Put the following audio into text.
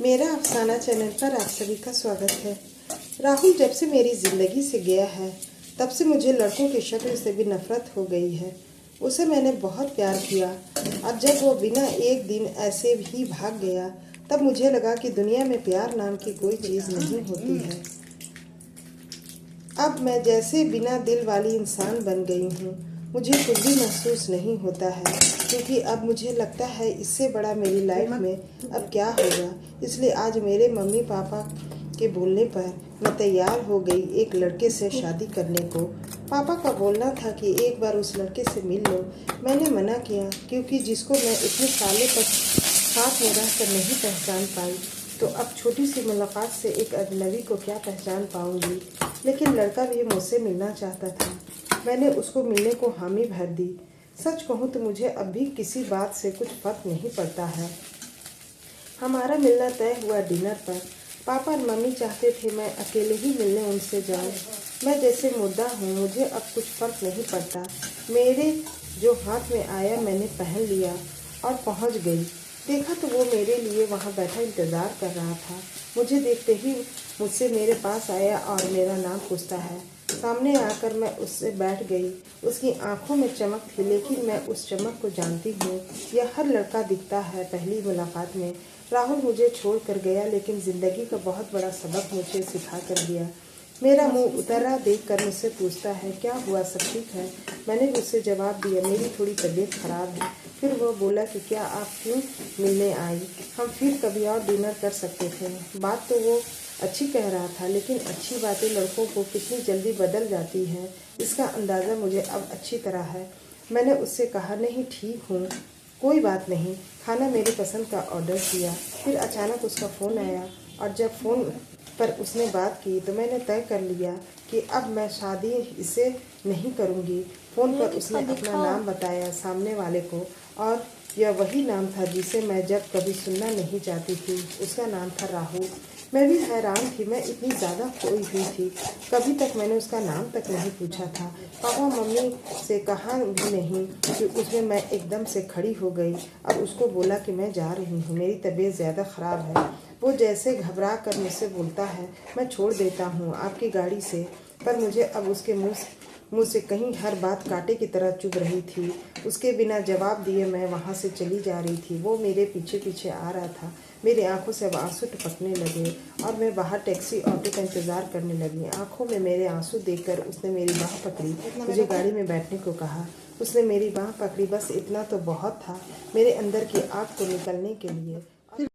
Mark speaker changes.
Speaker 1: मेरा अफसाना चैनल पर आप सभी का स्वागत है। राहुल जब से मेरी ज़िंदगी से गया है तब से मुझे लड़कों की शक्ल से भी नफरत हो गई है। उसे मैंने बहुत प्यार किया और जब वो बिना एक दिन ऐसे ही भाग गया तब मुझे लगा कि दुनिया में प्यार नाम की कोई चीज़ नहीं होती है। अब मैं जैसे बिना दिल वाली इंसान बन गई हूँ। मुझे कुछ भी महसूस नहीं होता है क्योंकि अब मुझे लगता है इससे बड़ा मेरी लाइफ में अब क्या होगा। इसलिए आज मेरे मम्मी पापा के बोलने पर मैं तैयार हो गई एक लड़के से शादी करने को। पापा का बोलना था कि एक बार उस लड़के से मिल लो। मैंने मना किया क्योंकि जिसको मैं इतने सालों तक साथ में रहकर नहीं पहचान पाई तो अब छोटी सी मुलाकात से एक अजनबी को क्या पहचान पाऊंगी। लेकिन लड़का भी मुझसे मिलना चाहता था। मैंने उसको मिलने को हामी भर दी। सच कहूँ तो मुझे अब भी किसी बात से कुछ फर्क नहीं पड़ता है। हमारा मिलना तय हुआ डिनर पर। पापा और मम्मी चाहते थे मैं अकेले ही मिलने उनसे जाऊं। मैं जैसे मुर्दा हूँ, मुझे अब कुछ फर्क नहीं पड़ता। मेरे जो हाथ में आया मैंने पहन लिया और पहुँच गई। देखा तो वो मेरे लिए वहाँ बैठा इंतज़ार कर रहा था। मुझे देखते ही मुझसे मेरे पास आया और मेरा नाम पूछता है। सामने आकर मैं उससे बैठ गई। उसकी आंखों में चमक थी, लेकिन मैं उस चमक को जानती हूँ। यह हर लड़का दिखता है पहली मुलाकात में। राहुल मुझे छोड़ कर गया, लेकिन ज़िंदगी का बहुत बड़ा सबक मुझे सिखा कर गया। मेरा मुंह उतरा देखकर मुझसे पूछता है, क्या हुआ, सब ठीक है? मैंने उससे जवाब दिया, मेरी थोड़ी तबीयत खराब है। फिर वह बोला कि क्या आप क्यों मिलने आई? हम फिर कभी और डिनर कर सकते थे। बात तो वो अच्छी कह रहा था, लेकिन अच्छी बातें लड़कों को कितनी जल्दी बदल जाती हैं इसका अंदाज़ा मुझे अब अच्छी तरह है। मैंने उससे कहा, नहीं ठीक हूँ, कोई बात नहीं। खाना मेरी पसंद का ऑर्डर किया। फिर अचानक उसका फ़ोन आया और जब फ़ोन पर उसने बात की तो मैंने तय कर लिया कि अब मैं शादी इससे नहीं करूँगी। फ़ोन पर उसने अपना नाम बताया सामने वाले को और यह वही नाम था जिसे मैं जब कभी सुनना नहीं चाहती थी। उसका नाम था राहुल। मैं भी हैरान थी, मैं इतनी ज़्यादा खोई हुई थी। कभी तक मैंने उसका नाम तक नहीं पूछा था। पापा मम्मी से कहा भी नहीं कि उसमें मैं एकदम से खड़ी हो गई और उसको बोला कि मैं जा रही हूँ, मेरी तबीयत ज़्यादा ख़राब है। वो जैसे घबरा कर मुझसे बोलता है, मैं छोड़ देता हूँ आपकी गाड़ी से। पर मुझे अब उसके मुँह से कहीं हर बात कांटे की तरह चुभ रही थी। उसके बिना जवाब दिए मैं वहाँ से चली जा रही थी। वो मेरे पीछे पीछे आ रहा था। मेरी आंखों से अब आंसू टपकने लगे और मैं बाहर टैक्सी ऑटो का इंतज़ार करने लगी। आंखों में मेरे आंसू देखकर उसने मेरी बाह पकड़ी, मुझे गाड़ी में बैठने को कहा। उसने मेरी बाह पकड़ी, बस इतना तो बहुत था मेरे अंदर की आग को निकलने के लिए।